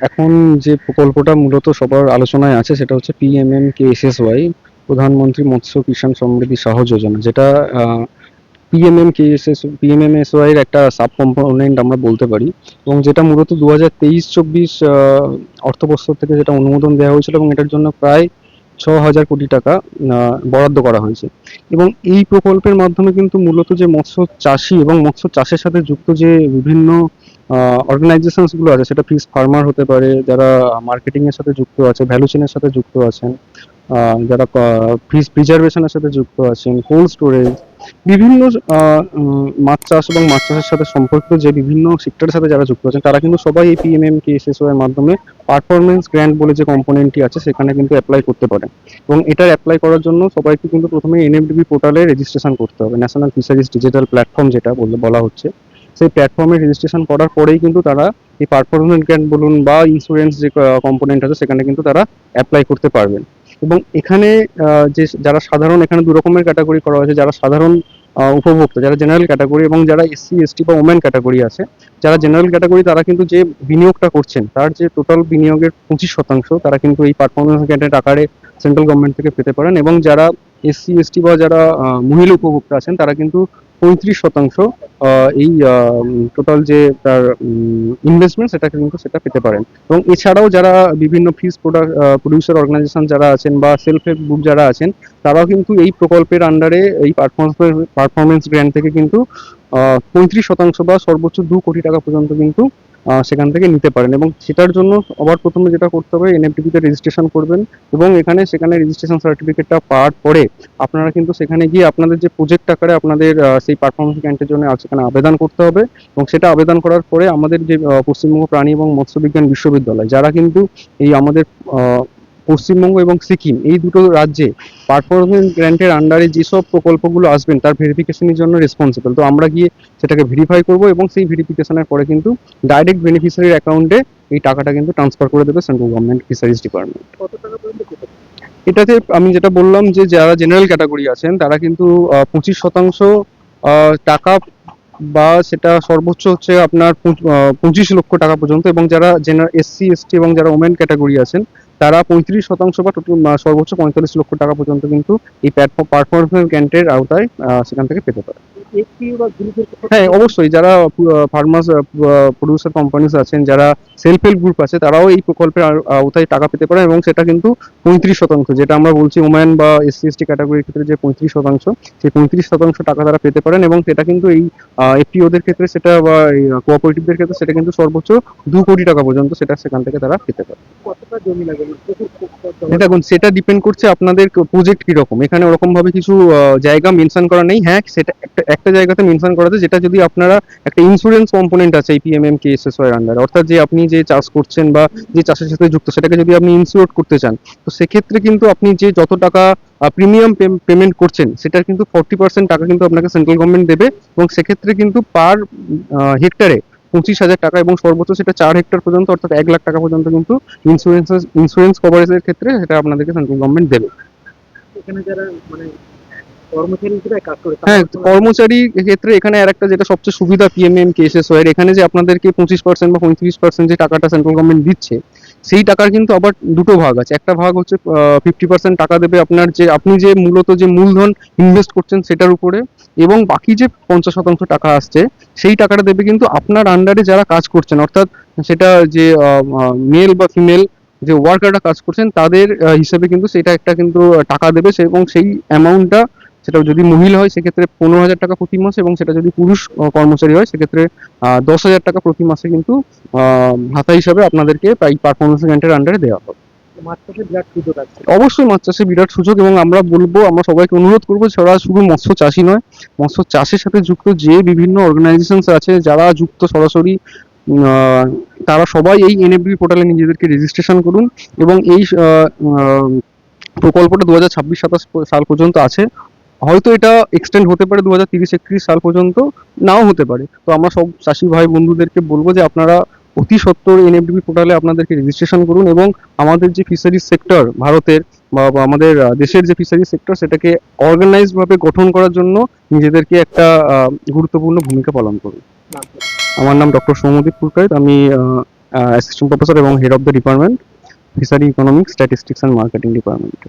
এখন যে প্রকল্পটা মূলত সবার আলোচনায় আছে সেটা হচ্ছে PMM-KSSY, প্রধানমন্ত্রী মৎস্য কিষাণ সমৃদ্ধি সহায় যোজনা, যেটা পিএমএমএসওয়াই এর একটা সাব কম্পোনেন্ট আমরা বলতে পারি, এবং যেটা মূলত 2023-24 অর্থবছর থেকে যেটা অনুমোদন দেওয়া হয়েছিল, এবং এটার জন্য প্রায় 6,000 কোটি টাকা বরাদ্দ করা হয়েছে। এবং এই প্রকল্পের মাধ্যমে কিন্তু মূলত যে মৎস্য চাষি এবং মৎস্য চাষের সাথে যুক্ত যে বিভিন্ন অর্গানাইজেশনস গুলো আছে, সেটা ফিশ ফার্মার হতে পারে, যারা মার্কেটিং এর সাথে যুক্ত আছে, ভ্যালু চেনের সাথে যুক্ত আছেন, যারা ফিশ প্রিজার্ভেশনের সাথে যুক্ত আছেন, কোল্ড স্টোরেজ, বিভিন্ন মাছ চাষ এবং মাছ চাষের সাথে সম্পর্কিত যে বিভিন্ন সেক্টরের সাথে যারা যুক্ত আছেন, তারা কিন্তু সবাই এই PMM-KSSY এর মাধ্যমে পারফরমেন্স গ্র্যান্ট বলে যে কম্পোনেন্টটি আছে সেখানে কিন্তু অ্যাপ্লাই করতে পারেন। এবং এটার অ্যাপ্লাই করার জন্য সবাইকে কিন্তু প্রথমে NFDB পোর্টালে রেজিস্ট্রেশন করতে হবে, ন্যাশনাল ফিশারিজ ডিজিটাল প্ল্যাটফর্ম যেটা বলা হচ্ছে। সেই প্ল্যাটফর্মে রেজিস্ট্রেশন করার পরেই কিন্তু তারা এই পারফরমেন্স গ্র্যান্ট বলুন বা ইন্স্যুরেন্স যে কম্পোনেন্ট আছে সেখানে কিন্তু তারা অ্যাপ্লাই করতে পারবেন। এবং এখানে যে যারা সাধারণ, এখানে দু রকমের ক্যাটাগরি করা হয়েছে, যারা সাধারণ উপভোক্তা, যারা জেনারেল ক্যাটাগরি, এবং যারা SC ST বা ওমেন ক্যাটাগরি আছে। যারা জেনারেল ক্যাটাগরি তারা কিন্তু যে বিনিয়োগটা করছেন তার যে টোটাল বিনিয়োগের 25% তারা কিন্তু এই পারফরমেন্স গ্র্যান্টের আকারে সেন্ট্রাল গভর্নমেন্ট থেকে পেতে পারেন। এবং যারা SC ST বা যারা মহিলা উপভোক্তা আছেন তারা কিন্তু 35% এই টোটাল যে তার ইনভেস্টমেন্ট সেটা পেতে পারেন। এবং এছাড়াও যারা বিভিন্ন ফিশ প্রডিউসার অর্গানাইজেশন যারা আছেন বা সেলফ হেল্প গ্রুপ যারা আছেন, তারাও কিন্তু এই প্রকল্পের আন্ডারে এই পারফরমেন্স গ্র্যান্ট থেকে কিন্তু 35% বা সর্বোচ্চ 2 কোটি টাকা পর্যন্ত কিন্তু সেখান থেকে নিতে পারেন। এবং সেটার জন্য আবার প্রথমে যেটা করতে হবে, NFDB তে রেজিস্ট্রেশন করবেন। এবং সেখানে রেজিস্ট্রেশন সার্টিফিকেটটা পাওয়ার পরে আপনারা কিন্তু সেখানে গিয়ে আপনাদের যে প্রজেক্ট আকারে আপনাদের সেই পারফরমেন্স গ্র্যান্টের জন্য সেখানে আবেদন করতে হবে। এবং সেটা আবেদন করার পরে আমাদের যে পশ্চিমবঙ্গ প্রাণী এবং মৎস্য বিজ্ঞান বিশ্ববিদ্যালয়, যারা কিন্তু এই আমাদের পশ্চিমবঙ্গ এবং সিকিম এই দুটো রাজ্যে পারফরমেন্স গ্র্যান্টের আন্ডারে যেসব প্রকল্পগুলো আসবেন তার ভেরিফিকেশনের জন্য রেসপন্সিবল, তো আমরা গিয়ে সেটাকে ভেরিফাই করব, এবং সেই ভেরিফিকেশনের পরে কিন্তু ডাইরেক্ট বেনিফিশিয়ারির অ্যাকাউন্টে এই টাকাটা কিন্তু ট্রান্সফার করে দেবে সেন্ট্রাল গভর্নমেন্ট ফিশারিজ ডিপার্টমেন্ট। কত টাকা পর্যন্ত পেতে পারে? এটাতে আমি যেটা বললাম যে যারা জেনারেল ক্যাটাগরি আছেন তারা কিন্তু 25% টাকা, বা সেটা সর্বোচ্চ হচ্ছে আপনার 25 লক্ষ টাকা পর্যন্ত। এবং যারা SC ST এবং যারা ওমেন ক্যাটাগরি আছেন তারা 35% বা সর্বোচ্চ 45 লক্ষ টাকা পর্যন্ত কিন্তু এই পারফরমেন্স গ্র্যান্টের আওতায় সেখান থেকে পেতে পারে। FPO বা গ্রুপের কথা হ্যাঁ, বলছেন? অবশ্যই যারা ফার্মার্স প্রডিউসার কোম্পানিজ আছেন, যারা সেলফ হেল্প গ্রুপ আছে, তারাও এই প্রকল্পের আওতায় টাকা পেতে পারেন। এবং সেটা কিন্তু 35%, যেটা আমরা বলছি ওম্যান বা SC ST ক্যাটাগরির ক্ষেত্রে যে 35%, সেই 35% টাকা তারা পেতে পারেন। এবং সেটা কিন্তু এই FPO-দের ক্ষেত্রে সেটা, বা কোঅপারেটিভদের ক্ষেত্রে সেটা কিন্তু সর্বোচ্চ 2 কোটি টাকা পর্যন্ত সেটা সেখান থেকে তারা পেতে পারে। কতটা জমি লাগে? দেখুন, সেটা ডিপেন্ড করছে আপনাদের প্রজেক্ট কিরকম। এখানে ওরকম ভাবে কিছু জায়গা মেনশন করা নেই। হ্যাঁ, সেটা একটা একটা জায়গাতে মেনশন করা আছে, যেটা যদি আপনারা একটা ইন্স্যুরেন্স কম্পোনেন্ট আছে এই PMM-KSSY এর আন্ডারে, অর্থাৎ যে আপনি যে চাষ করছেন বা যে চাষের সাথে যুক্ত সেটাকে যদি আপনি ইন্স্যুর করতে চান, তো সেক্ষেত্রে কিন্তু আপনি যে যত টাকা প্রিমিয়াম পেমেন্ট করছেন সেটার কিন্তু 40% টাকা কিন্তু আপনাকে সেন্ট্রাল গভর্নমেন্ট দেবে। এবং সেক্ষেত্রে কিন্তু পার হেক্টরে 25,000 টাকা, এবং সর্বোচ্চ সেটা 4 হেক্টর পর্যন্ত, অর্থাৎ 1 লাখ টাকা পর্যন্ত কিন্তু ইন্স্যুরেন্স কভারেজের ক্ষেত্রে সেটা আপনাদেরকে সেন্ট্রাল গভর্নমেন্ট দেবে। এখানে যারা মানে কর্মচারী হিসেবে কাজ করে হ্যাঁ, তারাও তো কর্মচারী ক্ষেত্রে এখানে আরেকটা যেটা সবচেয়ে সুবিধা PMM-KSSY এর, এখানে যে আপনাদেরকে 25% বা 35% যে টাকাটা সেন্ট্রাল গভর্নমেন্ট দিচ্ছে, সেই টাকার কিন্তু আবার দুটো ভাগ আছে। একটা ভাগ হচ্ছে 50% টাকা দেবে আপনার, যে আপনি যে মূলত যে মূলধন ইনভেস্ট করছেন সেটার উপরে। এবং বাকি যে 50% টাকা আসছে সেই টাকাটা দেবে কিন্তু আপনার আন্ডারে যারা কাজ করছেন, অর্থাৎ সেটা যে মেল বা ফিমেল যে ওয়ার্কাররা কাজ করছেন তাদের হিসেবে কিন্তু সেটা একটা কিন্তু টাকা দেবে এবং সেই অ্যামাউন্টটা, সেটা যদি মহিলা হয় সেক্ষেত্রে 15,000 টাকা প্রতি মাসে, এবং সেটা যদি পুরুষ কর্মচারী হয় সেক্ষেত্রে 10,000 টাকা প্রতি মাসে কিন্তু ভাতা হিসাবে আপনাদেরকে এই পারফরমেন্স গ্র্যান্টের আন্ডারে দেওয়া হবে। মাছ চাষে বিরাট সুযোগ আছে। অবশ্যই মাছ চাষে বিরাট সুযোগ, এবং আমরা সবাইকে অনুরোধ করবো, যারা শুধু মৎস্য চাষী নয়, মৎস্য চাষের সাথে যুক্ত যে বিভিন্ন অর্গানাইজেশন আছে যারা যুক্ত সরাসরি, আহ, তারা সবাই এই NFDB পোর্টালে নিজেদেরকে রেজিস্ট্রেশন করুন। এবং এই প্রকল্পটা 2026-27 সাল পর্যন্ত আছে। হয়তো এটা এক্সটেন্ড হতে পারে 2030-31 সাল পর্যন্ত, নাও হতে পারে। তো আমরা সব চাষি ভাই বন্ধুদেরকে বলবো যে আপনারা অতি সত্বর NFDB পোর্টালে আপনাদেরকে রেজিস্ট্রেশন করুন, এবং আমাদের যে ফিশারিজ সেক্টর ভারতের, বা আমাদের দেশের যে ফিশারিজ সেক্টর সেটাকে অর্গানাইজড ভাবে গঠন করার জন্য নিজেদেরকে একটা গুরুত্বপূর্ণ ভূমিকা পালন করুন। নাম কি? আমার নাম ডক্টর সৌম্যদীপ পুরকাইত। আমি অ্যাসিস্ট্যান্ট প্রফেসর এবং head of the department fishery economics statistics and marketing department.